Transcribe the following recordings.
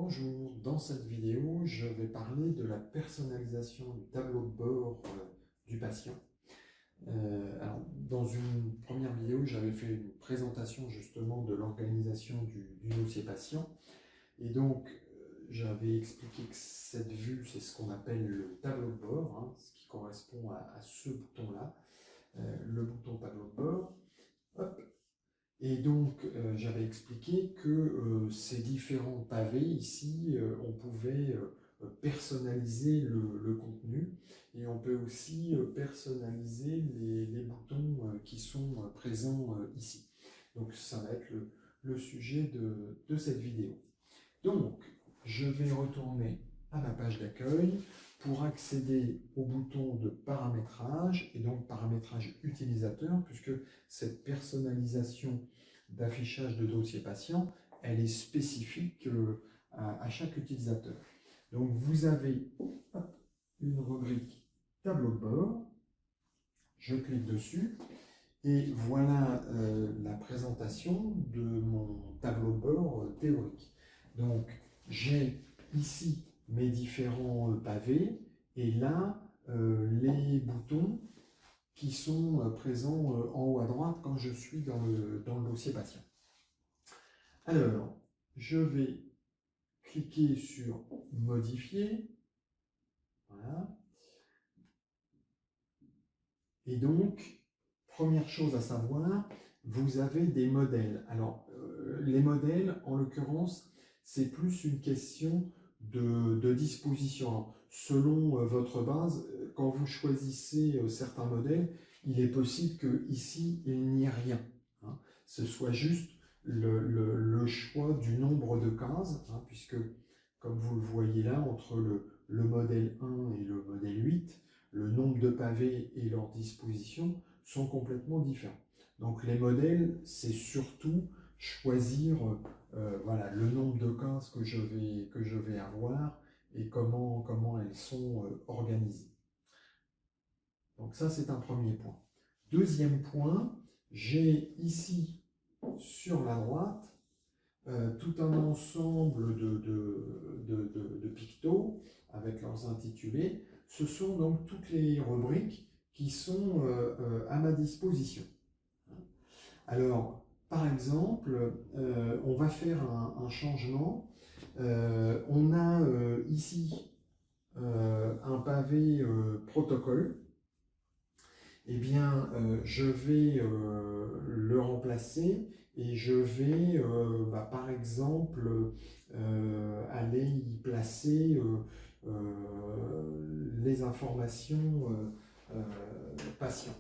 Bonjour, dans cette vidéo, je vais parler de la personnalisation du tableau de bord du patient. Alors, dans une première vidéo, j'avais fait une présentation justement de l'organisation du dossier patient. Et donc, j'avais expliqué que cette vue, c'est ce qu'on appelle le tableau de bord, hein, ce qui correspond à ce bouton-là, le bouton tableau de bord. Hop. Et donc, j'avais expliqué que ces différents pavés, ici, on pouvait personnaliser le contenu et on peut aussi personnaliser les boutons qui sont présents ici. Donc, ça va être le sujet de cette vidéo. Donc, je vais retourner à ma page d'accueil pour accéder au bouton de paramétrage et donc paramétrage utilisateur, puisque cette personnalisation d'affichage de dossier patient, elle est spécifique à chaque utilisateur. Donc vous avez une rubrique tableau de bord, je clique dessus et voilà la présentation de mon tableau de bord théorique. Donc j'ai ici mes différents pavés et là les boutons qui sont présents en haut à droite quand je suis dans le dossier patient. Alors, je vais cliquer sur modifier. Voilà. Et donc, première chose à savoir, vous avez des modèles. Alors, les modèles, en l'occurrence, c'est plus une question de disposition. Alors, selon votre base, quand vous choisissez certains modèles, il est possible qu'ici, il n'y ait rien. Hein. Ce soit juste le choix du nombre de cases, hein, puisque, comme vous le voyez là, entre le modèle 1 et le modèle 8, le nombre de pavés et leur disposition sont complètement différents. Donc les modèles, c'est surtout choisir voilà, le nombre de cases que je vais avoir et comment elles sont organisées. Donc ça, c'est un premier point. Deuxième point, j'ai ici sur la droite tout un ensemble de pictos avec leurs intitulés. Ce sont donc toutes les rubriques qui sont à ma disposition. Alors, par exemple, on va faire un changement. On a ici un pavé protocole. Eh bien, je vais le remplacer et je vais, par exemple, aller y placer les informations patients.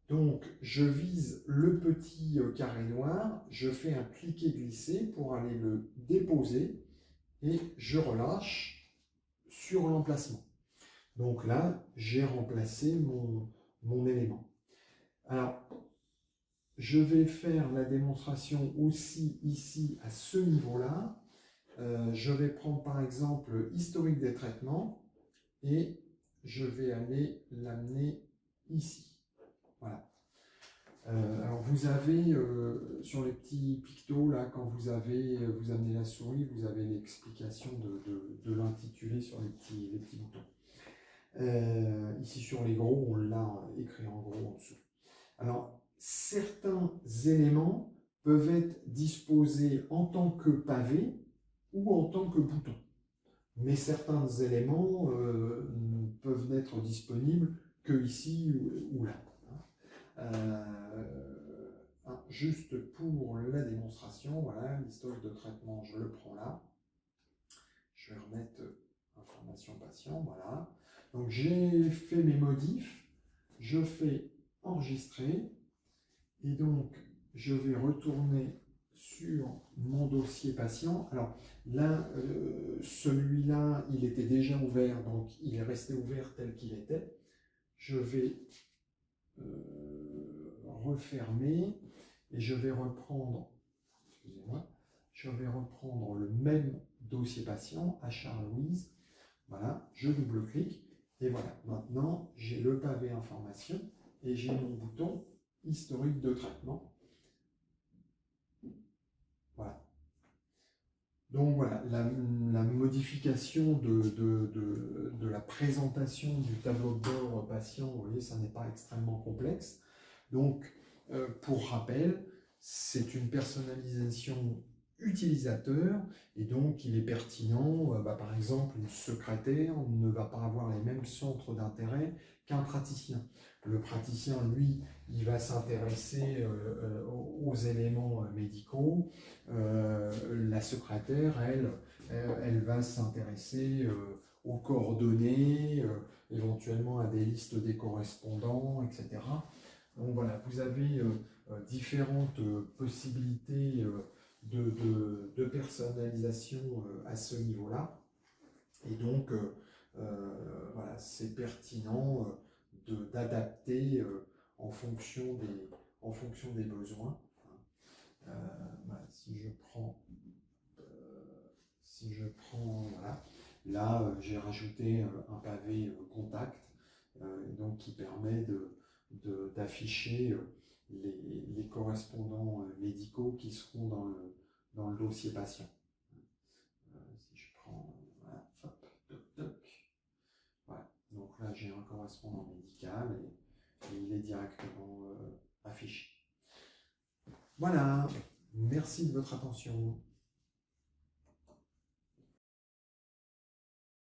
Donc, je vise le petit carré noir, je fais un cliquer-glisser pour aller le déposer et je relâche sur l'emplacement. Donc là, j'ai remplacé mon élément. Alors, je vais faire la démonstration aussi ici à ce niveau-là. Je vais prendre par exemple historique des traitements et je vais aller l'amener ici. Voilà. Alors vous avez sur les petits pictos là, quand vous amenez la souris, vous avez l'explication de l'intitulé sur les petits boutons. Ici sur les gros, on l'a écrit en gros en dessous. Alors, certains éléments peuvent être disposés en tant que pavé ou en tant que bouton. Mais certains éléments peuvent n'être disponibles que ici ou là. Juste pour la démonstration, voilà, l'historique de traitement, je le prends là. Je vais remettre information patient, voilà. Donc j'ai fait mes modifs, je fais enregistrer, et donc je vais retourner sur mon dossier patient. Alors là, celui-là, il était déjà ouvert, donc il est resté ouvert tel qu'il était. Je vais refermer et je vais reprendre, excusez-moi, je vais reprendre le même dossier patient, HR Louise. Voilà, je double-clique et voilà, maintenant j'ai le pavé information et j'ai mon bouton historique de traitement. Voilà. Donc voilà, la modification de la présentation du tableau de bord patient, vous voyez, ça n'est pas extrêmement complexe. Donc, pour rappel, c'est une personnalisation utilisateur et donc il est pertinent, par exemple, une secrétaire ne va pas avoir les mêmes centres d'intérêt qu'un praticien. Le praticien, lui, il va s'intéresser aux éléments médicaux. La secrétaire, elle va s'intéresser aux coordonnées, éventuellement à des listes des correspondants, etc. Donc voilà, vous avez différentes possibilités de personnalisation à ce niveau-là. Et donc, voilà, c'est pertinent d'adapter en fonction des besoins. Voilà, si je prends voilà, là, j'ai rajouté un pavé contact, donc qui permet d'afficher les correspondants médicaux qui seront dans le dossier patient. Si je prends, voilà, hop, toc, toc. Voilà. Donc là, j'ai un correspondant médical et il est directement affiché. Voilà, merci de votre attention.